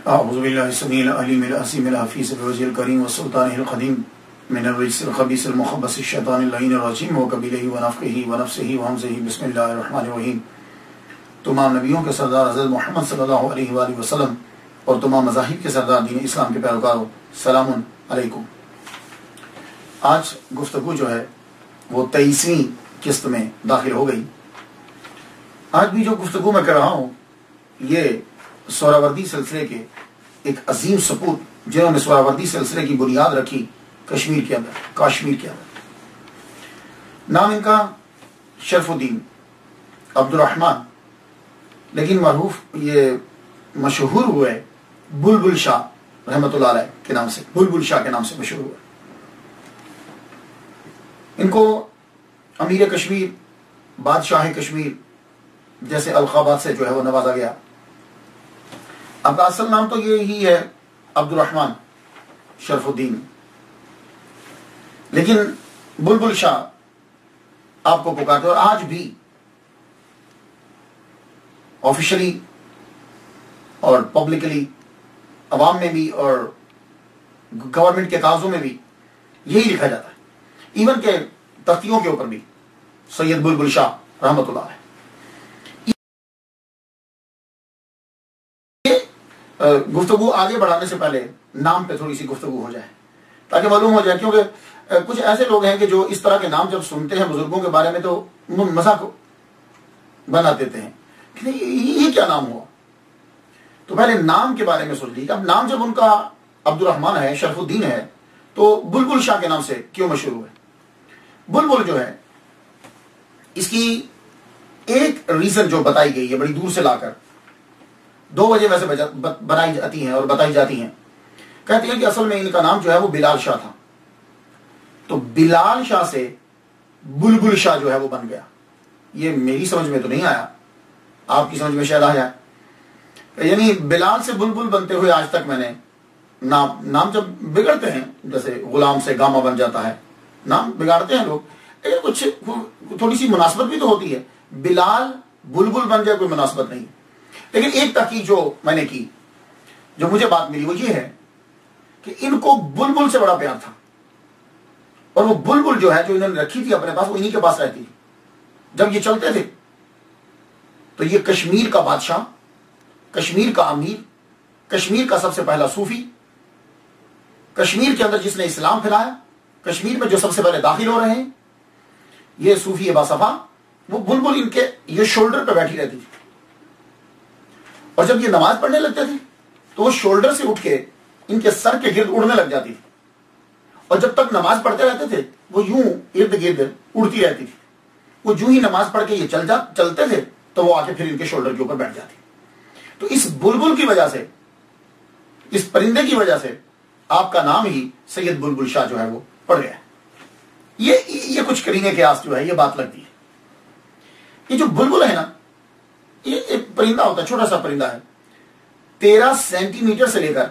اعوذ باللہ السمیع العلیم العظیم الحفیظ الوجیہ الکریم والسلطان القدیم من الرجس الخبیث المخبث الشیطان اللعین الرجیم وقبیلہ ونفخہ ونفسہ وہمزہ بسم اللہ الرحمن الرحیم۔ تمام نبیوں کے سردار حضرت محمد صلی اللہ علیہ وآلہ وسلم اور تمام مذاہب کے سردار دین اسلام کے پیروکاروں، سلام علیکم۔ آج گفتگو جو ہے وہ 23ویں قسط میں داخل ہو گئی۔ آج بھی جو گفتگو میں کر رہا ہوں یہ سہراوردی سلسلے کے ایک عظیم سپوت جنہوں نے سہراوردی سلسلے کی بنیاد رکھی کشمیر کے اندر۔ نام ان کا شرف الدین عبد الرحمن، لیکن معروف یہ مشہور ہوئے بلبل شاہ رحمۃ اللہ علیہ کے نام سے، بلبل شاہ کے نام سے مشہور ہوئے۔ ان کو امیر کشمیر، بادشاہ کشمیر جیسے القابات سے جو ہے وہ نوازا گیا۔ اب کا اصل نام تو یہی ہے عبد الرحمن شرف الدین، لیکن بلبل شاہ آپ کو پکارتے، اور آج بھی آفیشلی اور پبلکلی عوام میں بھی اور گورنمنٹ کے کاغذوں میں بھی یہی لکھا جاتا ہے، ایون کہ تختیوں کے اوپر بھی سید بلبل شاہ رحمۃ اللہ علیہ۔ گفتگو آگے بڑھانے سے پہلے نام پہ تھوڑی سی گفتگو ہو جائے تاکہ معلوم ہو جائے، کیونکہ کچھ ایسے لوگ ہیں کہ جو اس طرح کے نام جب سنتے ہیں بزرگوں کے بارے میں تو مذاق بنا دیتے ہیں کہ یہ کیا نام ہوا۔ تو پہلے نام کے بارے میں سوچ لیجیے۔ اب نام جب ان کا عبد الرحمن ہے، شرف الدین ہے، تو بلبل شاہ کے نام سے کیوں مشہور ہوئے؟ بلبل جو ہے اس کی ایک ریزن جو بتائی گئی ہے بڑی دور سے لا کر، دو وجہ ویسے بنائی جاتی ہیں اور بتائی جاتی ہیں۔ کہتے ہیں کہ اصل میں ان کا نام جو ہے وہ بلال شاہ تھا، تو بلال شاہ سے بلبل شاہ جو ہے وہ بن گیا۔ یہ میری سمجھ میں تو نہیں آیا، آپ کی سمجھ میں شاید آ جائے۔ یعنی بلال سے بلبل بنتے ہوئے آج تک میں نے نام جب بگڑتے ہیں، جیسے غلام سے گاما بن جاتا ہے، نام بگاڑتے ہیں لوگ، لیکن کچھ تھوڑی سی مناسبت بھی تو ہوتی ہے۔ بلال بلبل بن جائے کوئی مناسبت نہیں، لیکن ایک تحقیق جو میں نے کی، جو مجھے بات ملی، وہ یہ ہے کہ ان کو بلبل سے بڑا پیار تھا، اور وہ بلبل جو ہے جو انہوں نے رکھی تھی اپنے پاس، وہ انہی کے پاس رہتی تھی۔ جب یہ چلتے تھے تو یہ کشمیر کا بادشاہ، کشمیر کا امیر، کشمیر کا سب سے پہلا صوفی، کشمیر کے اندر جس نے اسلام پھیلایا، کشمیر میں جو سب سے پہلے داخل ہو رہے ہیں، یہ صوفی باصفا، وہ بلبل ان کے یہ شولڈر پہ بیٹھی رہتی تھی، اور جب یہ نماز پڑھنے لگتے تھے تو وہ شولڈر سے اٹھ کے ان کے سر کے گرد اڑنے لگ جاتی تھی، اور جب تک نماز پڑھتے رہتے تھے وہ یوں ارد گرد اڑتی رہتی تھی۔ وہ جو ہی نماز پڑھ کے یہ چلتے تھے تو وہ آ کے پھر ان کے شولڈر کے اوپر بیٹھ جاتی۔ تو اس بلبل کی وجہ سے، اس پرندے کی وجہ سے آپ کا نام ہی سید بلبل شاہ جو ہے وہ پڑ گیا۔ یہ کچھ کرینے کے آس جو ہے یہ بات لگتی ہے۔ یہ جو بلبل ہے نا، یہ ایک پرندہ ہوتا ہے، چھوٹا سا پرندہ ہے، 13 سینٹی میٹر سے لے کر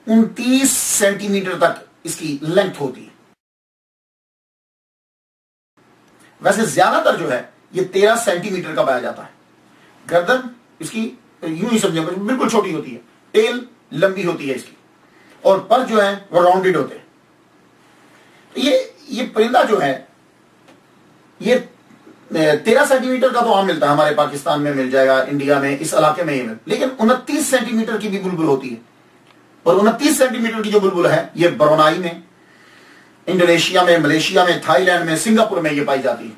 29 سینٹی میٹر تک اس کی لینتھ ہوتی ہے۔ ویسے زیادہ تر جو ہے یہ 13 سینٹی میٹر کا پایا جاتا ہے۔ گردن اس کی یوں ہی سمجھیں بالکل چھوٹی ہوتی ہے، ٹیل لمبی ہوتی ہے اس کی، اور پر جو ہے وہ راؤنڈڈ ہوتے ہیں۔ یہ پرندہ جو ہے یہ 13 سینٹی میٹر کا تو عام ملتا ہے، ہمارے پاکستان میں مل جائے گا، انڈیا میں اس علاقے میں یہ لیکن 29 سینٹی میٹر کی بھی بلبل ہوتی ہے، اور 29 سینٹی میٹر کی جو بلبل ہے یہ برونائی میں، انڈونیشیا میں، ملیشیا میں، تھائی لینڈ میں، سنگاپور میں یہ پائی جاتی ہے۔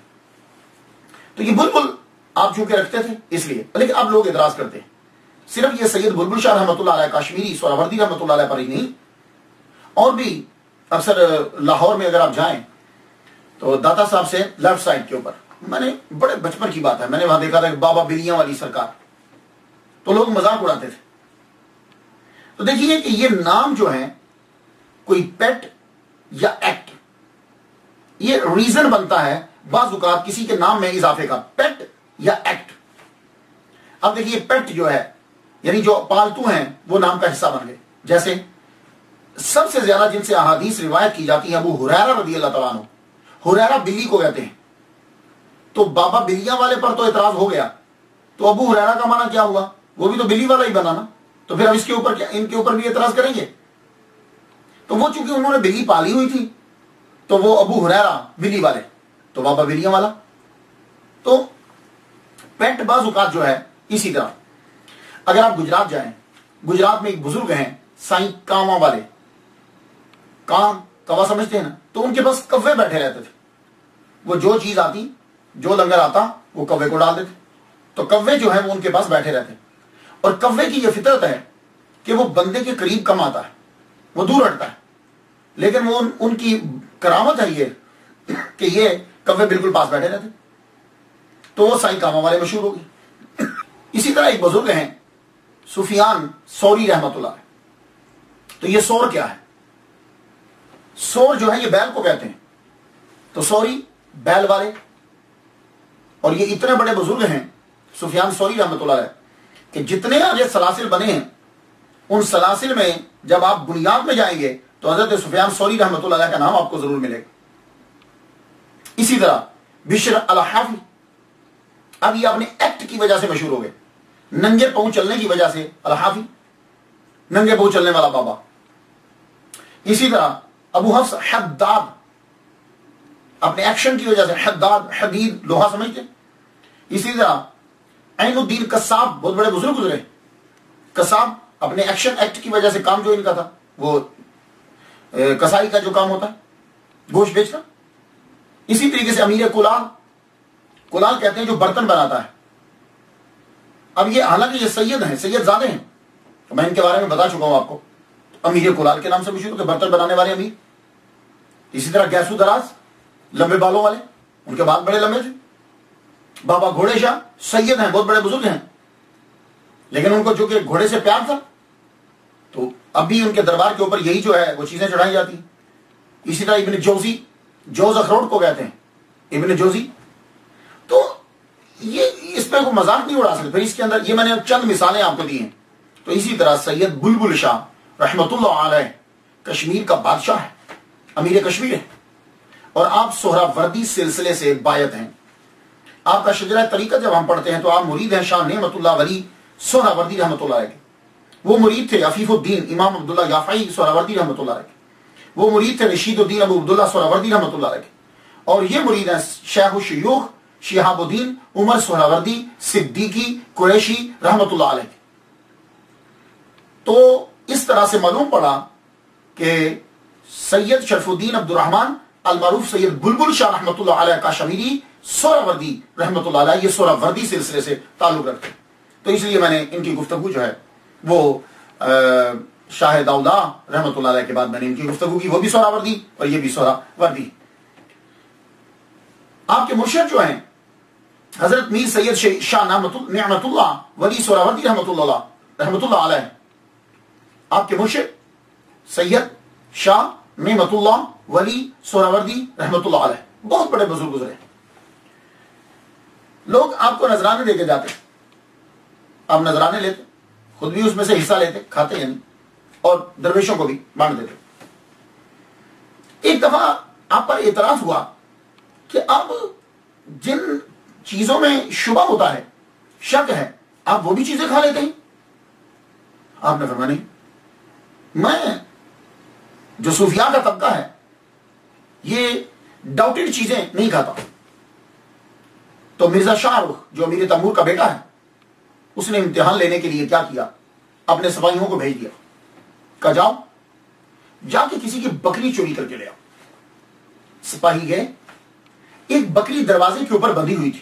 تو یہ بلبل آپ چونکہ رکھتے تھے اس لیے، لیکن اب لوگ اعتراض کرتے ہیں صرف یہ سید بلبل شاہ رحمۃ اللہ علیہ کاشمیری سہراوردی رحمۃ اللہ علیہ پر ہی نہیں، اور بھی اکثر لاہور میں اگر آپ جائیں تو داتا صاحب سے لیفٹ سائڈ کے اوپر، میں نے بڑے بچپن کی بات ہے، میں نے وہاں دیکھا تھا کہ بابا بلیاں والی سرکار، تو لوگ مذاق اڑاتے تھے۔ تو دیکھیے کہ یہ نام جو ہے کوئی پیٹ یا ایکٹ، یہ ریزن بنتا ہے بعض اوقات کسی کے نام میں اضافے کا، پیٹ یا ایکٹ۔ اب دیکھیے پیٹ جو ہے یعنی جو پالتو ہیں وہ نام کا حصہ بن گئے، جیسے سب سے زیادہ جن سے احادیث روایت کی جاتی ہیں ابو ہریرہ رضی اللہ تعالیٰ عنہ، ہریرہ بلی کو کہتے ہیں، تو بابا بلیاں والے پر تو اعتراض ہو گیا، تو ابو ہریرہ کا معنی کیا ہوا؟ وہ بھی تو بلی والا ہی بنا نا، تو پھر اب اس کے اوپر کیا ان کے اوپر بھی اعتراض کریں گے؟ تو وہ چونکہ انہوں نے بلی پالی ہوئی تھی تو وہ ابو ہریرہ بلی والے تو بابا بلیاں والا. تو پیٹ بعض اوقات جو ہے اسی طرح اگر آپ گجرات جائیں, گجرات میں ایک بزرگ ہیں سائیں کاواں والے, کام کوا سمجھتے ہیں نا, تو ان کے پاس کوے بیٹھے رہتے تھے. وہ جو چیز آتی, جو لنگر آتا وہ کوے کو ڈال دیتے. تو کوے جو ہے وہ ان کے پاس بیٹھے رہتے. اور کوے کی یہ فطرت ہے کہ وہ بندے کے قریب کم آتا ہے, وہ دور ہٹتا ہے, لیکن وہ ان کی کرامت ہے یہ کہ یہ کوے بالکل پاس بیٹھے رہتے. تو وہ سائیں کاواں والے مشہور ہو گئے. اسی طرح ایک بزرگ ہیں سفیان ثوری رحمت اللہ علیہ. تو یہ سور کیا ہے؟ سور جو ہے یہ بیل کو کہتے ہیں. تو سوری بیل والے, اور یہ اتنے بڑے بزرگ ہیں سفیان ثوری رحمت اللہ علیہ کہ جتنے آگے سلاسل بنے ہیں ان سلاسل میں جب آپ بنیاد میں جائیں گے تو حضرت سفیان ثوری رحمت اللہ علیہ کا نام آپ کو ضرور ملے گا. اسی طرح بشر الحافی, اب یہ اپنے ایکٹ کی وجہ سے مشہور ہو گئے, ننگے پاؤں چلنے کی وجہ سے الحافی, ننگے پاؤں چلنے والا بابا. اسی طرح ابو حفص حداد, اپنے ایکشن کی وجہ سے حداد, حدید لوہا سمجھتے. اسی طرح عین الدین قصاب, بہت بڑے بزرگ گزرے. قصاب اپنے ایکشن ایکٹ کی وجہ سے کام جو ان کا تھا وہ کسائی کا جو کام ہوتا ہے گوشت بیچنا. اسی طریقے سے امیر کلال, کلال کہتے ہیں جو برتن بناتا ہے. اب یہ حالانکہ یہ سید ہیں, سید زادے ہیں, تو میں ان کے بارے میں بتا چکا ہوں آپ کو. امیر کلال کے نام سے مشہور کہ برتن بنانے والے امیر. اسی طرح گیسو دراز, لمبے بالوں والے, ان کے بال بڑے لمبے تھے. بابا گھوڑے شاہ سید ہیں, بہت بڑے بزرگ ہیں, لیکن ان کو جو کہ گھوڑے سے پیار تھا تو اب بھی ان کے دربار کے اوپر یہی جو ہے وہ چیزیں چڑھائی جاتی. اسی طرح ابن جوزی, جوز اخروٹ کو کہتے ہیں ابن جوزی. تو یہ اس پہ کوئی مذاق نہیں اڑا سکتے. پھر اس کے اندر یہ میں نے چند مثالیں آپ کو دی ہیں. تو اسی طرح سید بلبل شاہ رحمت اللہ علیہ کشمیر کا بادشاہ ہے, امیر کشمیر ہے, اور آپ سہراوردی سلسلے سے بایت ہیں. آپ کا شجرہ طریقت جب ہم پڑھتے ہیں تو آپ مرید ہیں شاہ نعمت اللہ ولی سہراوردی رحمت اللہ علیہ. وہ مرید تھے عفیف الدین امام عبداللہ یافعی سہراوردی رحمت اللہ علیہ. وہ مرید تھے رشید الدین ابو عبداللہ سہراوردی رحمت اللہ علیہ. اور یہ مرید ہیں شیخ الشیوخ شہاب الدین عمر سہراوردی صدیقی قریشی رحمت اللہ علیہ. تو اس طرح سے معلوم پڑا کہ سید شرف الدین عبد الرحمن المعروف سید بلبل شاہ رحمت اللہ علیہ کا شمیری سہراوردی رحمت اللہ علیہ یہ سہراوردی سلسلے سے تعلق رکھتے. تو اس لیے میں نے ان کی گفتگو جو ہے وہ شاہ داؤدا رحمت اللہ علیہ کے بعد میں نے ان کی گفتگو کی, وہ بھی سہراوردی اور یہ بھی سہراوردی. آپ کے مرشد جو ہیں حضرت میر سید شاہ نعمت اللہ ولی سہراوردی رحمت اللہ علیہ, آپ کے مرشد سید شاہ نعمت اللہ ولی سہراوردی رحمت اللہ علیہ, بہت بڑے بزرگ گزرے. لوگ آپ کو نذرانے دے کے جاتے, آپ نذرانے لیتے, خود بھی اس میں سے حصہ لیتے, کھاتے یعنی, اور درویشوں کو بھی بانٹ دیتے. ایک دفعہ آپ پر اعتراض ہوا کہ اب جن چیزوں میں شبہ ہوتا ہے, شک ہے, آپ وہ بھی چیزیں کھا لیتے ہیں. آپ نے فرمایا نہیں, میں جو صوفیاء کا طبقہ ہے یہ ڈاؤٹڈ چیزیں نہیں کھاتا. تو مرزا شاہ رخ جو امیر تیمور کا بیٹا ہے اس نے امتحان لینے کے لیے کیا کیا, اپنے سپاہیوں کو بھیج دیا, کہا جاؤ جا کے کسی کی بکری چوری کر کے لے آؤ. سپاہی گئے, ایک بکری دروازے کے اوپر بندھی ہوئی تھی,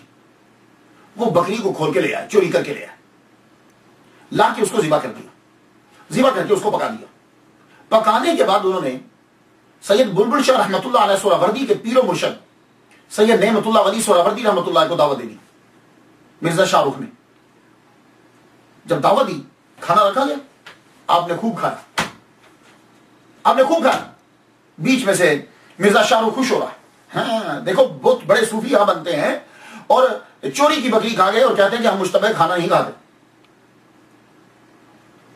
وہ بکری کو کھول کے لے آئے, چوری کر کے لے آئے, لا کے اس کو ذبح کر دیا, ذبح کر کے اس کو پکا دیا. پکانے کے بعد انہوں نے سید بلبل شاہ رحمت اللہ علیہ سہراوردی کے پیر و مرشد سید نعمت اللہ ولی سہراوردی رحمت اللہ کو دعوت دے دی. مرزا شاہ رخ نے جب دعوت دی, کھانا رکھا گیا, آپ نے خوب کھایا, آپ نے خوب کھایا. بیچ میں سے مرزا شاہ رخ خوش ہو رہا ہے, ہاں دیکھو بہت بڑے صوفی یہاں بنتے ہیں اور چوری کی بکری کھا گئے اور کہتے ہیں کہ ہم مشتبہ کھانا نہیں کھاتے.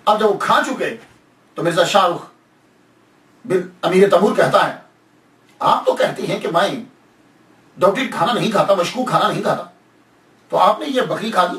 اب جب وہ کھا چکے تو مرزا شاہ رخ بن امیر تیمور کہتا ہے, آپ تو کہتے ہیں کہ میں ڈاکٹر کھانا نہیں کھاتا, مشکوک کھانا نہیں کھاتا, تو آپ نے یہ بکری کھا دی.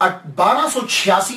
1286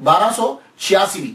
1286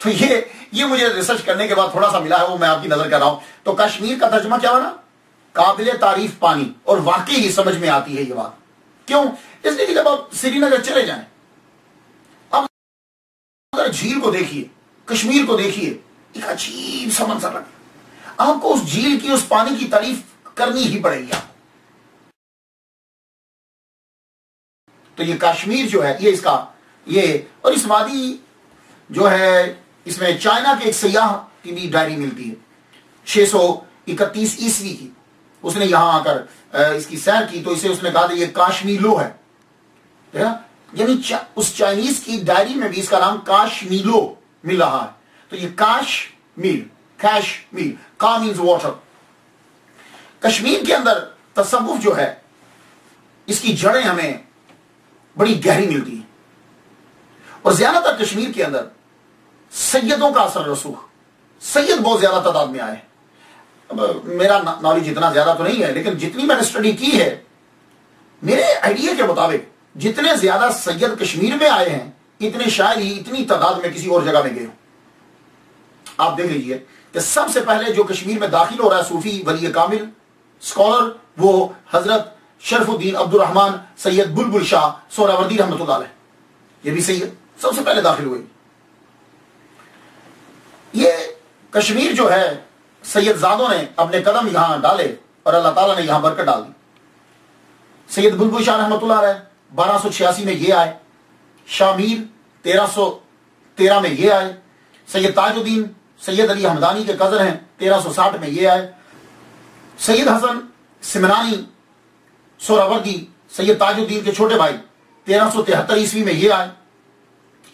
تو یہ مجھے ریسرچ کرنے کے بعد تھوڑا سا ملا ہے، وہ میں آپ کی نظر کر رہا ہوں۔ تو کشمیر کا ترجمہ کیا بنا؟ قابل تعریف پانی، اور واقعی ہی سمجھ میں آتی ہے یہ بات۔ کیوں؟ اس لیے کہ جب آپ سری نگر چلے جائیں، اب جھیل کو دیکھیے، کشمیر کو دیکھیے، ایک عجیب سا منظر لگا، آپ کو اس جھیل کی، اس پانی کی تعریف کرنی ہی پڑے گی آپ۔ تو یہ کشمیر جو ہے، یہ اس کا اور اس وادی جو ہے، اس میں چائنا کے ایک سیاح کی بھی ڈائری ملتی ہے 631 عیسوی کی۔ اس نے یہاں آ کر اس کی سیر کی، تو اسے اس نے کہا کہ یہ کاشمیلو ہے، یعنی اس چائنیز کی ڈائری میں بھی اس کا نام کاشمیلو مل رہا ہے۔ تو یہ کاشمیل، کا مینز واٹر۔ کشمیر کے اندر تصوف جو ہے، اس کی جڑیں ہمیں بڑی گہری ملتی ہیں، اور زیادہ تر کشمیر کے اندر سیدوں کا اثر رسوخ، سید بہت زیادہ تعداد میں آئے ہیں۔ اب میرا نالج اتنا زیادہ تو نہیں ہے، لیکن جتنی میں نے اسٹڈی کی ہے، میرے آئیڈیا کے مطابق جتنے زیادہ سید کشمیر میں آئے ہیں، اتنے شاید ہی اتنی تعداد میں کسی اور جگہ میں گئے ہوں۔ آپ دیکھ لیجئے کہ سب سے پہلے جو کشمیر میں داخل ہو رہا ہے صوفی ولی کامل اسکالر، وہ حضرت شرف الدین عبد الرحمن سید بلبل شاہ سہروردی رحمۃ اللہ علیہ، یہ بھی سید سب سے پہلے داخل ہوئے۔ یہ کشمیر جو ہے، سید زادوں نے اپنے قدم یہاں ڈالے اور اللہ تعالیٰ نے یہاں برکت ڈال دی۔ سید بلبل شاہ رحمۃ اللہ علیہ 1286 میں یہ آئے، شاہ میر 1313 میں یہ آئے، سید تاج الدین سید علی حمدانی کے کزن ہیں 1360 میں یہ آئے، سید حسن سمنانی سہروردی سید تاج الدین کے چھوٹے بھائی 1373 عیسوی میں یہ آئے،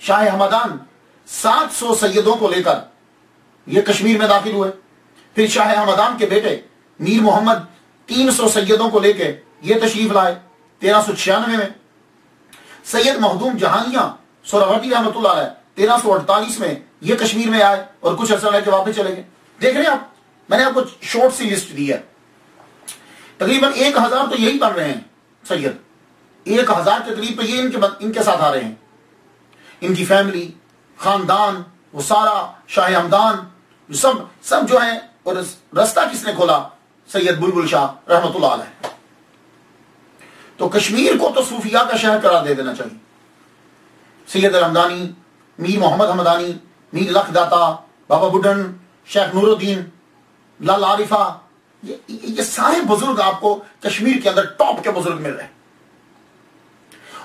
شاہ حمدان 700 سیدوں کو لے کر یہ کشمیر میں داخل ہوئے۔ پھر شاہ حمدان کے بیٹے میر محمد 300 سیدوں کو لے کے یہ تشریف لائے 1396 میں۔ سید مخدوم جہانیہ سہروردی رحمۃ اللہ علیہ 1348 میں یہ کشمیر میں آئے اور کچھ عرصہ رہ کے واپس چلے گئے۔ دیکھ رہے ہیں آپ، میں نے آپ کو شارٹ سی لسٹ دی ہے، تقریباً 1000 تو یہی بن رہے ہیں سید، 1000 کے قریب تو یہ ان کے ساتھ آ رہے ہیں، ان کی فیملی، خاندان، وہ سارا شاہ حمدان سب جو ہیں۔ اور رستہ کس نے کھولا؟ سید بلبل شاہ رحمۃ اللہ علیہ۔ تو کشمیر کو تو صوفیاء کا شہر قرار دے دینا چاہیے۔ سید الحمدانی، میر محمد حمدانی، میر لکھ داتا، بابا بڈن، شیخ نور الدین، لال عارفہ، یہ سارے بزرگ آپ کو کشمیر کے اندر ٹاپ کے بزرگ مل رہے ہیں۔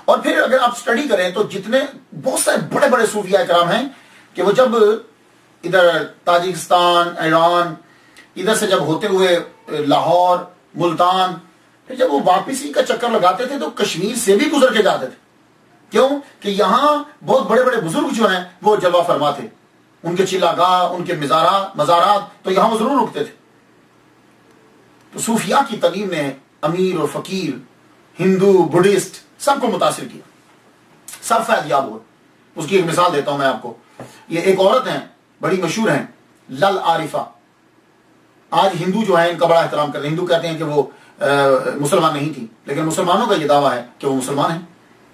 اور پھر اگر آپ سٹڈی کریں تو جتنے بہت سارے بڑے بڑے صوفیاء کرام ہیں کہ وہ جب ادھر تاجکستان، ایران، ادھر سے جب ہوتے ہوئے لاہور، ملتان، پھر جب وہ واپسی کا چکر لگاتے تھے تو کشمیر سے بھی گزر کے جاتے تھے۔ کیوں؟ کہ یہاں بہت بڑے بڑے بزرگ جو ہیں وہ جلوہ فرما تھے، ان کے چلا گاہ، ان کے مزارات، تو یہاں وہ ضرور رکتے تھے۔ تو صوفیاء کی تعلیم نے امیر اور فقیر، ہندو، بدھسٹ سب کو متاثر کیا، سب فیض یاب ہوئے۔ اس کی ایک مثال دیتا ہوں میں آپ کو۔ یہ ایک عورت ہیں، بڑی مشہور ہیں، لال عارفہ۔ آج ہندو جو ہیں ان کا بڑا احترام کرتے ہیں، ہندو کہتے ہیں کہ وہ مسلمان نہیں تھی، لیکن مسلمانوں کا یہ دعویٰ ہے کہ وہ مسلمان ہیں،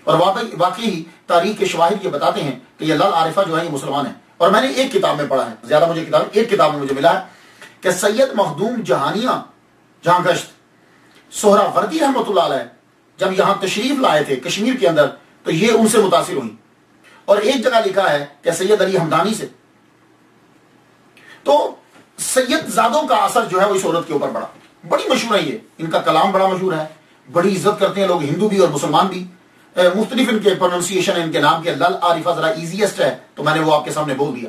اور واقعی تاریخ کے شواہد یہ بتاتے ہیں کہ یہ لال عارفہ جو ہے یہ مسلمان ہیں۔ اور میں نے ایک کتاب میں پڑھا ہے، زیادہ مجھے ایک کتاب میں مجھے ملا ہے کہ سید مخدوم جہانیہ جہاں گشت سہروردی رحمۃ اللہ علیہ جب یہاں تشریف لائے تھے کشمیر کے اندر تو یہ ان سے متاثر ہوئی، اور ایک جگہ لکھا ہے کہ سید علی حمدانی سے۔ تو سید زادوں کا اثر جو ہے وہ اس عورت کے اوپر پڑا، بڑی مشہور ہے یہ، ان کا کلام بڑا مشہور ہے، بڑی عزت کرتے ہیں لوگ، ہندو بھی اور مسلمان بھی۔ مختلف ان کے پروننسیشن ہے ان کے نام کے، لال عارفہ ذرا ایزیسٹ ہے تو میں نے وہ آپ کے سامنے بول دیا۔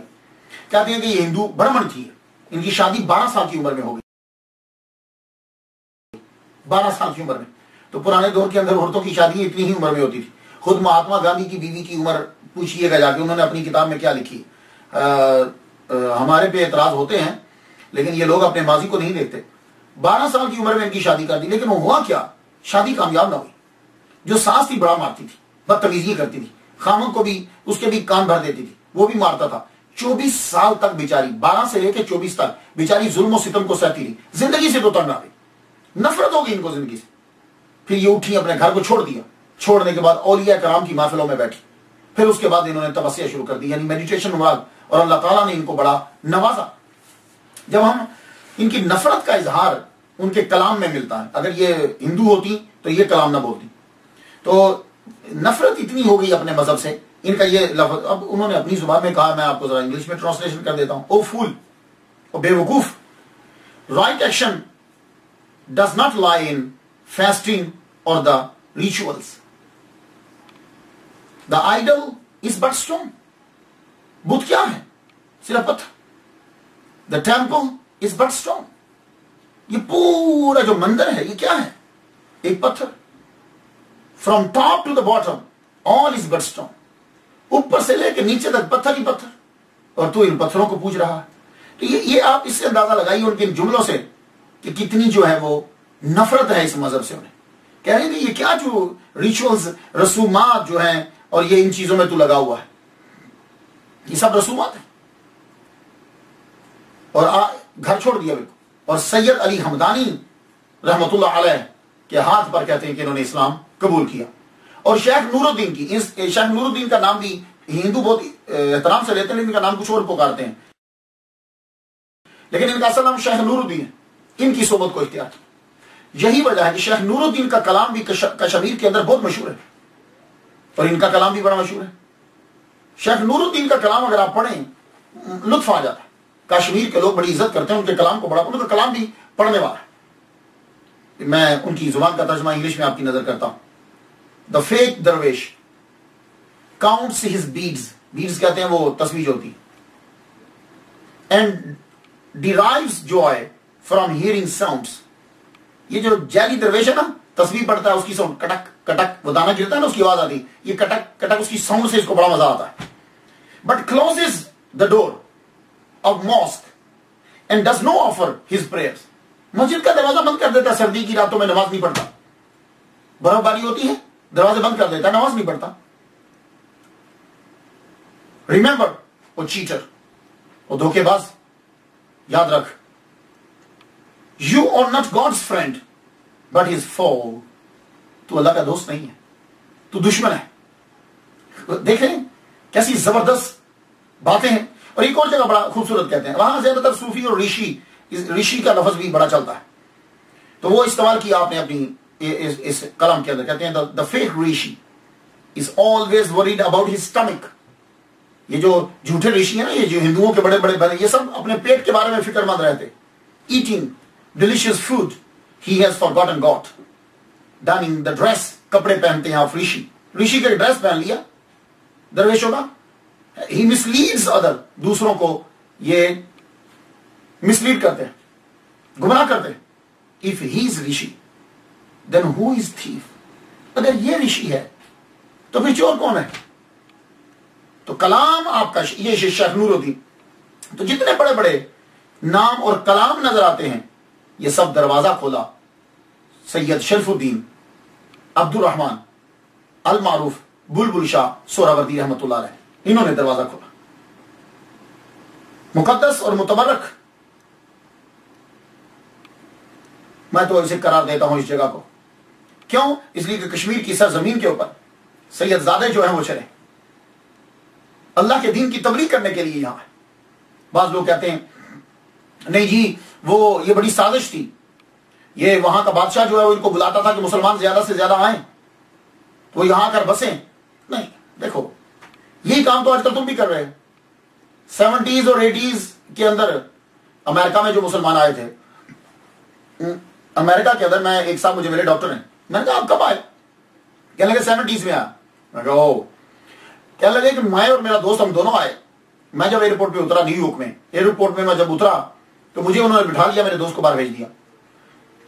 کہتے ہیں کہ یہ ہندو برہمن تھی، ان کی شادی 12 سال کی عمر میں ہو گئی، 12 سال کی عمر میں۔ تو پرانے دور کے اندر عورتوں کی شادی اتنی ہی عمر میں ہوتی تھی۔ خود مہاتما گاندھی کی بیوی کی عمر پوچھئے گا جا کے، انہوں نے اپنی کتاب میں کیا لکھی۔ ہمارے پہ اعتراض ہوتے ہیں لیکن یہ لوگ اپنے ماضی کو نہیں دیکھتے۔ 12 سال کی عمر میں ان کی شادی کر دی، لیکن وہ ہوا کیا؟ شادی کامیاب نہ ہوئی۔ جو ساس تھی بڑا مارتی تھی، بدتمیزی کرتی تھی، خامن کو بھی اس کے بھی کان بھر دیتی تھی، وہ بھی مارتا تھا۔ 24 سال تک بیچاری، 12 سے لے کے 24 تک بیچاری ظلم و ستم کو سہتی رہی، زندگی سے تو تنگ آ گئی، نفرت ہو گئی ان کو زندگی سے۔ پھر یہ اٹھی، اپنے گھر کو چھوڑ دیا، چھوڑنے کے بعد اولیاء کرام کی محفلوں میں بیٹھی، پھر اس کے بعد انہوں نے تپسیا شروع کر دی، یعنی میڈیٹیشن مراد، اور اللہ تعالیٰ نے ان کو بڑا نوازا۔ جب ہم ان کی نفرت کا اظہار ان کے کلام میں ملتا ہے، اگر یہ ہندو ہوتی تو یہ کلام نہ بولتی، تو نفرت اتنی ہو گئی اپنے مذہب سے، ان کا یہ لفظ اب انہوں نے اپنی زبان میں کہا، میں آپ کو ذرا انگلش میں ٹرانسلیشن کر دیتا ہوں۔ او فول، او بے وقوف، right action does not lie in fasting اور the rituals, the idol is but stone, بت کیا ہے؟ صرف پتھر، the temple is but stone, یہ پورا جو مندر ہے یہ کیا ہے؟ ایک پتھر، from top to the bottom all is but stone, اوپر سے لے کے نیچے تک پتھر ہی پتھر، اور تو ان پتھروں کو پوج رہا ہے۔ تو یہ آپ اس سے اندازہ لگائیے ان کے ان جملوں سے کہ کتنی جو ہے وہ نفرت ہے اس مذہب سے انہیں۔ کہہ رہے ہیں کہ یہ کیا جو ریچولز، رسومات جو ہیں، اور یہ ان چیزوں میں تو لگا ہوا ہے، یہ سب رسومات ہیں، اور گھر چھوڑ دیا بالکل۔ اور سید علی حمدانی رحمت اللہ علیہ کے ہاتھ پر کہتے ہیں کہ انہوں نے اسلام قبول کیا، اور شیخ نور الدین کی، شیخ نور الدین کا نام بھی ہندو بہت احترام سے لیتے ہیں، لیکن ان کا نام کچھ اور پکارتے ہیں، لیکن ان کا اصل نام شیخ نور الدین ہے، ان کی صحبت کو اختیار کیا۔ یہی وجہ ہے کہ شیخ نور الدین کا کلام بھی کشمیر کے اندر بہت مشہور ہے، اور ان کا کلام بھی بڑا مشہور ہے۔ شیخ نور الدین کا کلام اگر آپ پڑھیں لطف آ جاتا ہے، کشمیر کے لوگ بڑی عزت کرتے ہیں ان کے کلام کو، بڑا ان کا کلام بھی پڑھنے والا ہے۔ میں ان کی زبان کا ترجمہ انگلش میں آپ کی نظر کرتا ہوں۔ The fake dervish counts his beads, beads کہتے ہیں وہ تصویر ہوتی، and derives joy from hearing sounds, یہ جو جعلی درویش ہے نا، تصویر پڑھتا ہے اس کی ساؤنڈ کٹک کٹک، وہ دانا گرتا ہے نا اس کی آواز آتی، یہ کٹک کٹک اس کی ساؤنڈ سے اس کو بڑا مزہ آتا ہے۔ But closes the door of mosque and does no offer his prayers, مسجد کا دروازہ بند کر دیتا ہے، سردی کی راتوں میں نماز نہیں پڑھتا، برف باری ہوتی ہے دروازے بند کر دیتا ہے، نماز نہیں پڑھتا۔ ریمبر، وہ چیٹر، وہ دھوکے باز، یاد رکھ، you are not God's friend but his foe, تو اللہ کا دوست نہیں ہے، تو دشمن ہے۔ دیکھیں کیسی زبردست باتیں ہیں۔ اور ایک اور جگہ بڑا خوبصورت کہتے ہیں، وہاں زیادہ تر صوفی اور ریشی کا لفظ بھی بڑا چلتا ہے، تو وہ استعمال کیا آپ نے اپنی اس کلام کے اندر، کہتے ہیں the fake rishi is always worried about his stomach، یہ جو جھوٹے ریشی ہیں نا، یہ جو ہندوؤں کے بڑے بڑے، یہ سب اپنے پیٹ کے بارے میں فکر مند رہتے۔ eating delicious food he has forgotten God، donning the dress، کپڑے پہنتے ہیں آپ ریشی کا ڈریس پہن لیا درویشوں کا۔ he misleads other، دوسروں کو یہ مسلیڈ کرتے ہیں، گمراہ کرتے ہیں۔ if he is rishi then who is thief، اگر یہ رشی ہے تو پھر چور کون ہے؟ تو کلام آپ کا یہ شیخ نور الدین، تو جتنے بڑے بڑے نام اور کلام نظر آتے ہیں یہ سب دروازہ کھولا سید شرف الدین عبد الرحمن المعروف بلبل شاہ سہراوردی رحمت اللہ علیہ، انہوں نے دروازہ کھولا۔ مقدس اور متبرک، میں تو اسے قرار دیتا ہوں اس جگہ کو، کیوں؟ اس لیے کہ کشمیر کی سرزمین کے اوپر سید زادے جو ہیں وہ چلے اللہ کے دین کی تبلیغ کرنے کے لیے یہاں ہے۔ بعض لوگ کہتے ہیں نہیں جی وہ یہ بڑی سازش تھی، یہ وہاں کا بادشاہ جو ہے وہ ان کو بلاتا تھا کہ مسلمان زیادہ سے زیادہ آئیں تو وہ یہاں آ کر بسیں۔ نہیں، دیکھو یہی کام تو آج کل تم بھی کر رہے ہیں۔ 70s اور 80s کے اندر امریکہ میں جو مسلمان آئے تھے، امریکہ کے اندر، میں ایک صاحب مجھے میرے ڈاکٹر ہیں، میں نے کہا آپ کب آئے؟ کہنے لگے 70s میں آیا۔ میں کہا او، کہنے لگے کہ میں اور میرا دوست ہم دونوں آئے۔ میں جب ایئرپورٹ پہ اترا نیو یارک میں، ایئرپورٹ میں جب اترا تو مجھے انہوں نے بٹھا لیا، میرے دوست کو باہر بھیج دیا۔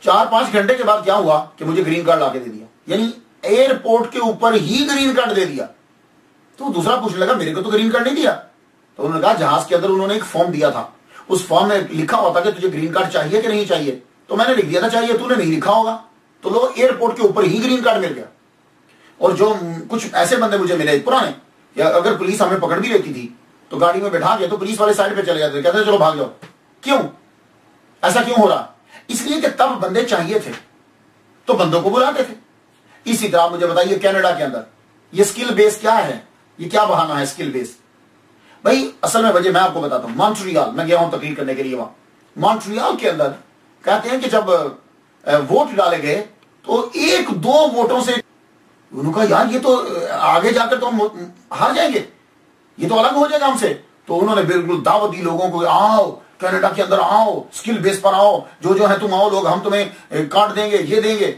4-5 گھنٹے کے بعد کیا ہوا کہ مجھے گرین کارڈ لا کے دے دیا، یعنی ایئرپورٹ کے اوپر ہی گرین کارڈ دے دیا۔ تو دوسرا پوچھنے لگا میرے کو تو گرین کارڈ نہیں دیا۔ تو انہوں نے کہا جہاز کے اندر انہوں نے ایک فارم دیا تھا، اس فارم میں لکھا ہوتا کہ تجھے گرین کارڈ چاہیے کہ نہیں چاہیے، تو میں نے لکھ دیا تھا چاہیے، تو نے نہیں لکھا ہوگا، تو لوگ ایئرپورٹ کے اوپر ہی گرین کارڈ مل گیا۔ اور جو کچھ ایسے بندے مجھے ملے پرانے، یا اگر پولیس ہمیں پکڑ بھی لیتی تھی تو گاڑی میں بٹھا کے تو پولیس والے سائڈ پہ چلے جاتے تھے، کہتے ہیں چلو بھاگ جاؤ۔ کیوں ایسا کیوں ہو رہا؟ اس لیے کہ تب بندے چاہیے تھے تو بندوں کو بلاتے تھے۔ اسی طرح مجھے بتائیے کینیڈا کے اندر یہ سکل بیس کیا ہے؟ یہ کیا بہانہ ہے اسکل بیس؟ بھائی اصل میں وجہ میں آپ کو بتاتا ہوں. مونٹریال میں گیا ہوں تقریر کرنے کے لیے وہاں. مونٹریال کے اندر کہتے ہیں کہ جب ووٹ ڈالے گئے تو 1-2 ووٹوں سے انہوں نے کہا یار یہ تو آگے جا کر تو ہم ہار جائیں گے, یہ تو الگ ہو جائے گا ہم سے. تو انہوں نے بالکل دعوت دی لوگوں کو, آؤ کینیڈا کے اندر آؤ, اسکل بیس پر آؤ, جو ہے تم آؤ لوگ, ہم تمہیں کارڈ دیں گے, یہ دیں گے.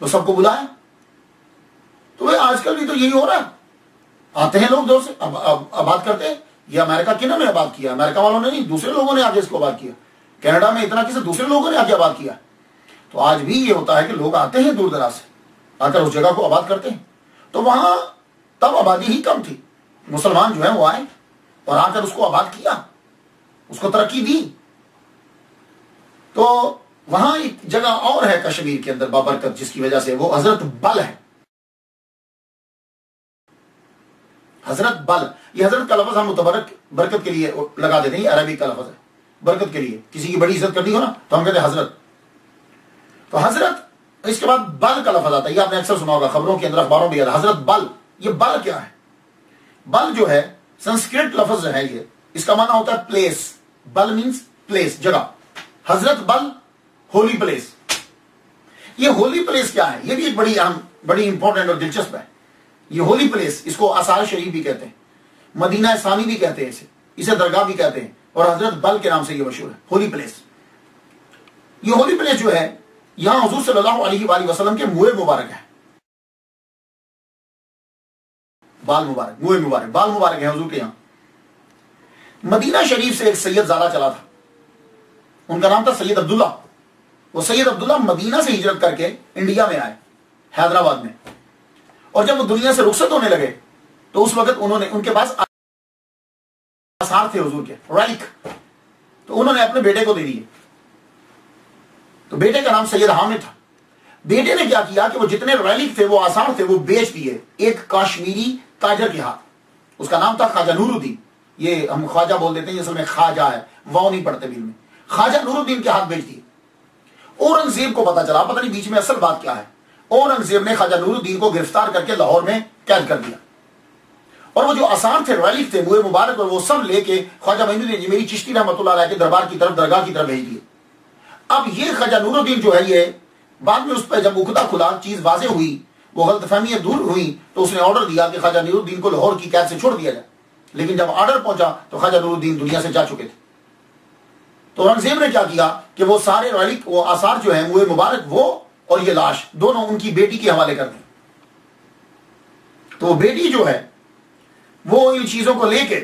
تو سب کو بلایا. تو بھائی آج کل بھی تو یہی ہو رہا ہے, آتے ہیں لوگ دور سے آباد کرتے ہیں. یہ امریکہ کنہوں نے آباد کیا؟ امریکہ والوں نے نہیں, دوسرے لوگوں نے آگے اس کو آباد کیا. کینیڈا میں اتنا کسی دوسرے لوگوں نے آگے آباد کیا. تو آج بھی یہ ہوتا ہے کہ لوگ آتے ہیں دور دراز سے, آ کر اس جگہ کو آباد کرتے ہیں. تو وہاں تب آبادی ہی کم تھی, مسلمان جو ہے وہ آئے اور آ کر اس کو آباد کیا, اس کو ترقی دی. تو وہاں ایک جگہ اور ہے کشمیر کے اندر بابرکت, جس کی وجہ سے وہ حضرت بل ہے. حضرت بل, یہ حضرت کا لفظ ہم متبرک برکت کے لیے لگا دیتے ہیں, یہ عربی کا لفظ ہے برکت کے لیے. کسی کی بڑی عزت کرنی ہو نا تو ہم کہتے ہیں حضرت. تو حضرت, اس کے بعد بل کا لفظ آتا ہے, یہ آپ نے اکثر سنا ہوگا خبروں کے اندر, اخباروں میں. حضرت بل, یہ بل کیا ہے؟ بل جو ہے سنسکرت لفظ ہے, یہ اس کا معنی ہوتا ہے پلیس. بل مینز پلیس, جگہ. حضرت بل ہولی پلیس. یہ ہولی پلیس کیا ہے؟ یہ بھی ایک بڑی اہم, بڑی امپورٹنٹ اور دلچسپ ہے. یہ ہولی پلیس, اس کو آثار شریف بھی کہتے ہیں, مدینہ ثانی بھی کہتے ہیں, اسے درگاہ بھی کہتے ہیں, اور حضرت بل کے نام سے یہ مشہور ہے, ہولی پلیس. یہ ہولی پلیس جو ہے یہاں حضور صلی اللہ علیہ وآلہ وسلم کے منہ مبارک ہے. بال مبارک, منہ مبارک, بال مبارک ہے حضور کے یہاں. مدینہ شریف سے ایک سید زادہ چلا تھا, ان کا نام تھا سید عبداللہ. وہ سید عبداللہ مدینہ سے ہجرت کر کے انڈیا میں آئے, حیدرآباد میں. اور جب وہ دنیا سے رخصت ہونے لگے تو اس وقت انہوں نے, ان کے پاس آثار تھے حضور کے, ریلک, تو انہوں نے اپنے بیٹے کو دے دیے. تو بیٹے کا نام سید حامد تھا. بیٹے نے کیا کیا کہ وہ جتنے ریلک تھے, وہ آثار تھے, وہ بیچ دیے ایک کاشمیری تاجر کے ہاتھ. اس کا نام تھا خواجہ نور الدین. یہ ہم خواجہ بول دیتے ہیں, اصل میں خواجہ ہے, واو نہیں پڑھتے بیچ میں. خواجہ نور الدین کے ہاتھ بیچ دیے. اورنگزیب کو پتا چلا, پتہ نہیں بیچ میں اصل بات کیا ہے. اورنگزیب نے خواجہ نور الدین کو گرفتار کر کے لاہور میں قید کر دیا, اور وہ جو آثار تھے, ریلک تھے, منہ مبارک, اور وہ سب لے کے خواجہ معین الدین جی میری چشتی رحمۃ اللہ علیہ کے دربار کی طرف, درگاہ کی طرف بھیج دیے. اب یہ خواجہ نور الدین جو ہے, یہ بعد میں اس پہ جب عقدہ کھلا, چیز واضح ہوئی, وہ غلط فہمیاں دور ہوئی, تو اس نے آرڈر دیا کہ خواجہ نور الدین کو لاہور کی قید سے چھوڑ دیا جائے. لیکن جب آرڈر پہنچا تو خواجہ نور الدین دنیا سے جا چکے تھے. تو اورنگزیب نے کیا کیا کہ وہ سارے ریلک, وہ آثار جو ہیں منہ مبارک, وہ اور یہ لاش دونوں ان کی بیٹی کے حوالے کر دی. تو وہ بیٹی جو ہے وہ ان چیزوں کو لے کے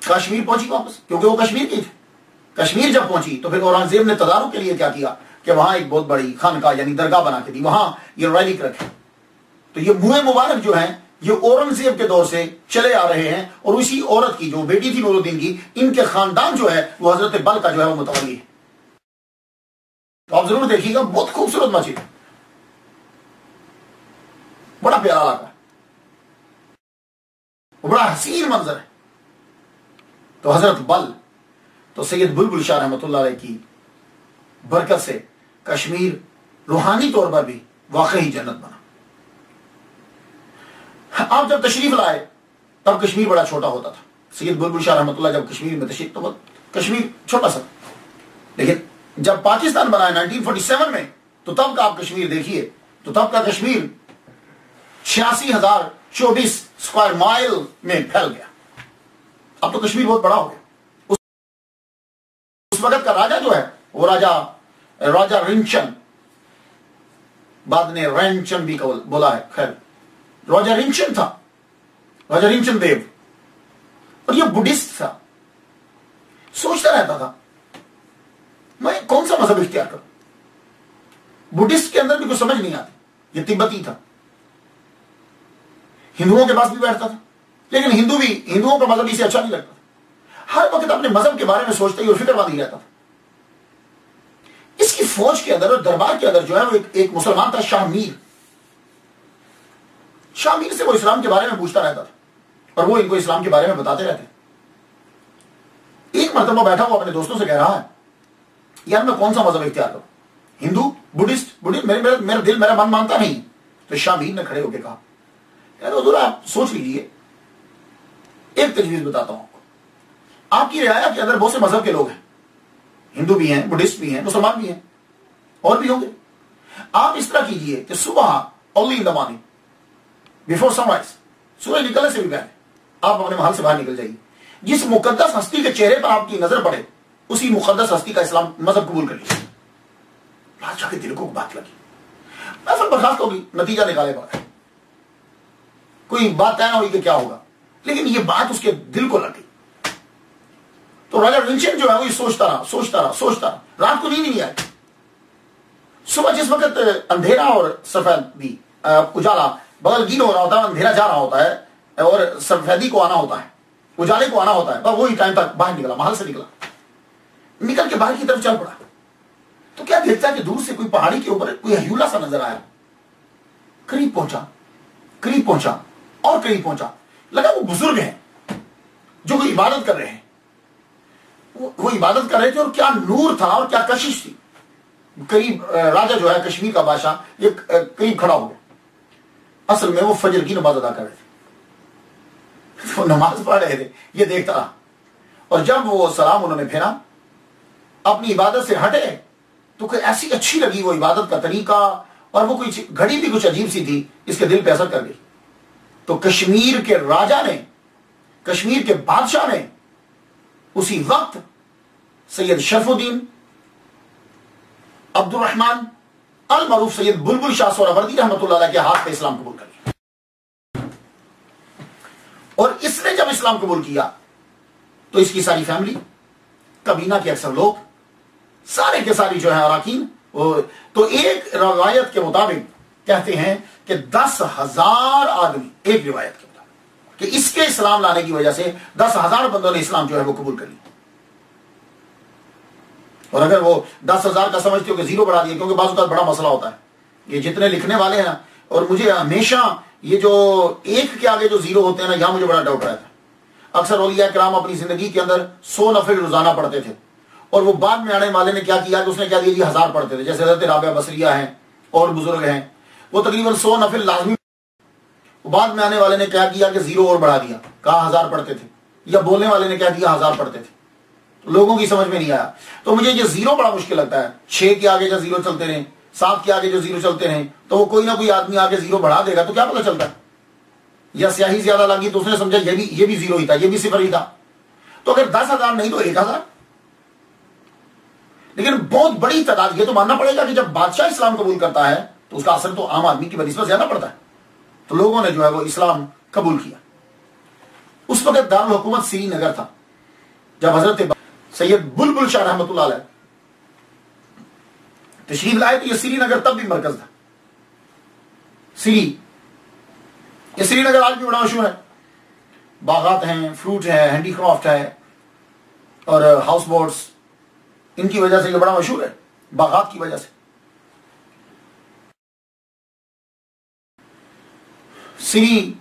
کشمیر پہنچی واپس, کیونکہ وہ کشمیر کی تھی. کشمیر جب پہنچی تو پھر اورنگزیب نے تدارک کے لیے کیا کیا کہ وہاں ایک بہت بڑی خانقاہ یعنی درگاہ بنا کے دی, وہاں یہ ریلک رکھے. تو یہ منہ مبارک جو ہیں یہ اورنگزیب کے دور سے چلے آ رہے ہیں, اور اسی عورت کی جو بیٹی تھی نور الدین کی, ان کے خاندان جو ہے وہ حضرت بل کا جو ہے وہ متولی ہے. تو آپ ضرور دیکھیے گا, بہت خوبصورت مسجد, بڑا پیارا علاقہ ہے, بڑا حسین منظر ہے. تو حضرت بل, تو سید بلبل شاہ رحمۃ اللہ علیہ کی برکت سے کشمیر روحانی طور پر بھی واقعی جنت بنا. آپ جب تشریف لائے تب کشمیر بڑا چھوٹا ہوتا تھا. سید بلبل شاہ رحمۃ اللہ جب کشمیر میں تشریف, تو کشمیر چھوٹا سا, لیکن جب پاکستان بنا 1947 میں, تو تب کا آپ کشمیر دیکھیے, تو تب کا کشمیر 86,024 اسکوائر مائل میں پھیل گیا. اب تو کشمیر بہت بڑا ہو گیا. اس وقت کا راجہ جو ہے وہ راجہ رنچن, بعد نے رینچن بھی بولا ہے, خیر راجہ رنچن تھا, راجہ رنچن دیو, اور یہ بدھسٹ تھا. سوچتا رہتا تھا میں کون سا مذہب اختیار کروں. بدھسٹ کے اندر بھی کچھ سمجھ نہیں آتی, یہ تبتی تھا. ہندوؤں کے پاس بھی بیٹھتا تھا, لیکن ہندوؤں کا مذہب اسے اچھا نہیں لگتا تھا. ہر وقت اپنے مذہب کے بارے میں سوچتا ہی اور فکر مند ہی رہتا تھا. اس کی فوج کے اندر اور دربار کے اندر جو ہے وہ ایک مسلمان تھا, شاہ میر. شاہ میر سے وہ اسلام کے بارے میں پوچھتا رہتا تھا, اور وہ ان کو اسلام کے بارے میں بتاتے رہتے. ایک مرتبہ بیٹھا وہ اپنے دوستوں سے کہہ رہا ہے یار میں کون سا مذہب اختیار کروں, ہندو, بدھسٹ, میرا دل میرا من مانتا نہیں. تو شاہ میر نے کھڑے ہو کے کہا حضور آپ سوچ لیجیے، ایک تجویز بتاتا ہوں آپ کی رعایا کے اندر بہت سے مذہب کے لوگ ہیں، ہندو بھی ہیں، بدھسٹ بھی ہیں، مسلمان بھی ہیں، اور بھی ہوں گے. آپ اس طرح کیجئے کہ صبح early in the morning before sunrise, سورج نکلنے سے بھی پہلے آپ اپنے محل سے باہر نکل جائیے. جس مقدس ہستی کے چہرے پر آپ کی نظر پڑے اسی مقدس ہستی کا اسلام مذہب قبول کر لیجیے. بادشاہ کے دل کو بات لگی، محفل برخاست ہوگی، نتیجہ نکالے گا، کوئی بات طے نہ ہوئی کہ کیا ہوگا، لیکن یہ بات اس کے دل کو لگی. تو راجا رنچن جو ہے وہ یہ سوچتا رہا، رات کو نیند نہیں آئی. صبح جس وقت اندھیرا اور سفیدی اجالا بغل گیر ہو رہا ہوتا ہے، اندھیرا جا رہا ہوتا ہے اور سفیدی کو آنا ہوتا ہے، اجالے کو آنا ہوتا ہے، بس وہی ٹائم تک باہر نکلا، محل سے نکل کے باہر کی طرف چل پڑا. تو کیا دیکھتا ہے کہ دور سے کوئی پہاڑی کے اوپر کوئی ہیولا سا نظر آیا. قریب پہنچا اور قریب پہنچا، لگا وہ بزرگ ہیں جو کوئی عبادت کر رہے ہیں. وہ عبادت کر رہے تھے اور کیا نور تھا اور کیا کشش تھی. قریب راجا جو ہے کشمیر کا بادشاہ یہ قریب کھڑا ہو گیا. اصل میں وہ فجر کی نماز ادا کر رہے تھے، وہ نماز پڑھ رہے تھے، یہ دیکھتا رہا. اور جب وہ سلام انہوں نے پھیرا، اپنی عبادت سے ہٹے تو کوئی ایسی اچھی لگی وہ عبادت کا طریقہ، اور وہ کوئی گھڑی بھی کچھ عجیب سی تھی، اس کے دل پہ اثر کر گئی. تو کشمیر کے راجا نے، کشمیر کے بادشاہ نے اسی وقت سید شرف الدین عبد الرحمن المعروف سید بلبل شاہ سہروردی رحمۃ اللہ علیہ کے ہاتھ پہ اسلام قبول کر لیا. اور اس نے جب اسلام قبول کیا تو اس کی ساری فیملی، کابینہ کے اکثر لوگ، سارے کے ساری جو ہیں اراکین، تو ایک روایت کے مطابق کہتے ہیں کہ 10,000 آدمی، ایک روایت کے مطابق کہ اس کے اسلام لانے کی وجہ سے 10,000 بندوں نے اسلام جو ہے وہ قبول کر لیا. اور اگر وہ 10,000 کا سمجھتے ہو کہ زیرو بڑھا دیا، کیونکہ بعض اوقات بڑا مسئلہ ہوتا ہے یہ جتنے لکھنے والے ہیں نا، اور مجھے ہمیشہ یہ جو ایک کے آگے جو زیرو ہوتے ہیں نا، یہاں مجھے بڑا ڈاؤٹ رہتا ہے. اکثر اولیاء کرام اپنی زندگی کے اندر 100 نفل روزانہ پڑھتے تھے، اور وہ بعد میں آنے والے نے کیا کیا کہ اس نے کیا دیا جی 1000 پڑھتے تھے. جیسے حضرت رابعہ بصریہ ہیں اور بزرگ ہیں، وہ تقریباً 100 نفل لازمی. بعد میں آنے والے نے کیا کیا کہ زیرو اور بڑھا دیا، کہا 1000 پڑھتے تھے، یا بولنے والے نے کیا دیا 1000 پڑھتے تھے. لوگوں کی سمجھ میں نہیں آیا. تو مجھے یہ زیرو بڑا مشکل لگتا ہے. 6 کے آگے جو زیرو چلتے رہیں، 7 کے آگے جو زیرو چلتے رہیں، تو وہ کوئی نہ کوئی آدمی آگے زیرو بڑھا دے گا تو کیا پتہ چلتا ہے. یا سیاہی زیادہ لگی تو اس نے سمجھا یہ بھی زیرو ہی تھا، یہ بھی صفر ہی تھا. تو اگر 10,000 نہیں تو 1,000. لیکن بہت بڑی تعداد. یہ تو ماننا پڑے گا کہ جب بادشاہ اسلام قبول کرتا ہے تو اس کا اثر تو عام آدمی کی بنسبت زیادہ پڑتا ہے. تو لوگوں نے جو ہے وہ اسلام قبول کیا. اس وقت دارالحکومت سری نگر تھا. جب حضرت سید بلبل شاہ رحمۃ اللہ علیہ تشریف لائے تو یہ سری نگر تب بھی مرکز تھا. یہ سری نگر آج بھی بڑا مشہور ہے. باغات ہیں، فروٹ ہے، ہینڈی کرافٹ ہے، اور ہاؤس بوٹس، ان کی وجہ سے یہ بڑا مشہور ہے، باغات کی وجہ سے. سری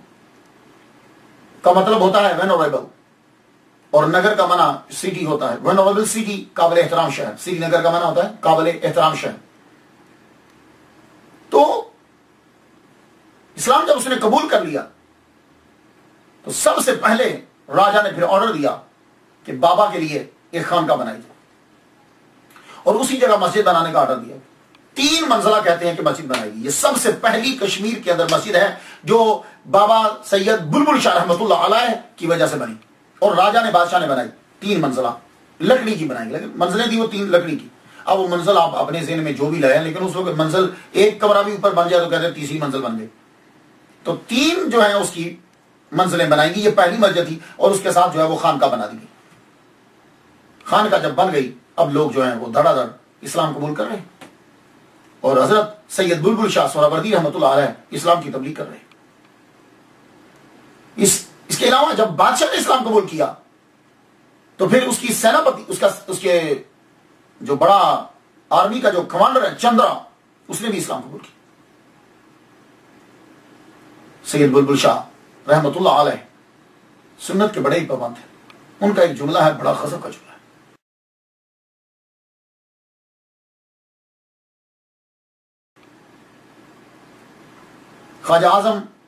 کا مطلب ہوتا ہے وینوریبل، اور نگر کا معنی سٹی ہوتا ہے. وینوریبل سٹی، قابل احترام شہر. سری نگر کا معنی ہوتا ہے قابل احترام شہر. تو اسلام جب اس نے قبول کر لیا تو سب سے پہلے راجا نے پھر آرڈر دیا کہ بابا کے لیے ایک خانقاہ بنائی جائے، اور اسی جگہ مسجد بنانے کا آرڈر دیا. 3 منزلہ کہتے ہیں کہ مسجد بنائی گئی. یہ سب سے پہلی کشمیر کے اندر مسجد ہے جو بابا سید بلبل شاہ رحمۃ اللہ علیہ کی وجہ سے بنی، اور راجا نے، بادشاہ نے بنائی. 3 منزلہ لکڑی کی بنائی، لیکن منزلیں تھی وہ 3 لکڑی کی. اب وہ منزل آپ اپنے ذہن میں جو بھی لائیں، لیکن اس وقت منزل ایک کمرہ بھی اوپر بن جائے تو کہتے ہیں تیسری منزل بن گئی. تو 3 جو ہیں اس کی منزلیں بنائیں گی. یہ پہلی مسجد تھی، اور اس کے ساتھ جو ہے وہ خانقاہ بنا دی گئی. خانقاہ جب بن گئی، اب لوگ جو ہیں وہ دھڑا دھڑ اسلام قبول کر رہے ہیں، اور حضرت سید بلبل شاہ سہروردی رحمۃ اللہ علیہ اسلام کی تبلیغ کر رہے ہیں. اس کے علاوہ جب بادشاہ نے اسلام قبول کیا تو پھر اس کی سیناپتی، اس کے جو بڑا آرمی کا جو کمانڈر ہے چندرا، اس نے بھی اسلام قبول کیا. سید بلبل شاہ رحمۃ اللہ علیہ سنت کے بڑے ہی پابند ہیں. ان کا ایک جملہ ہے، بڑا غضب کا جملہ ہے. خواجہ اعظم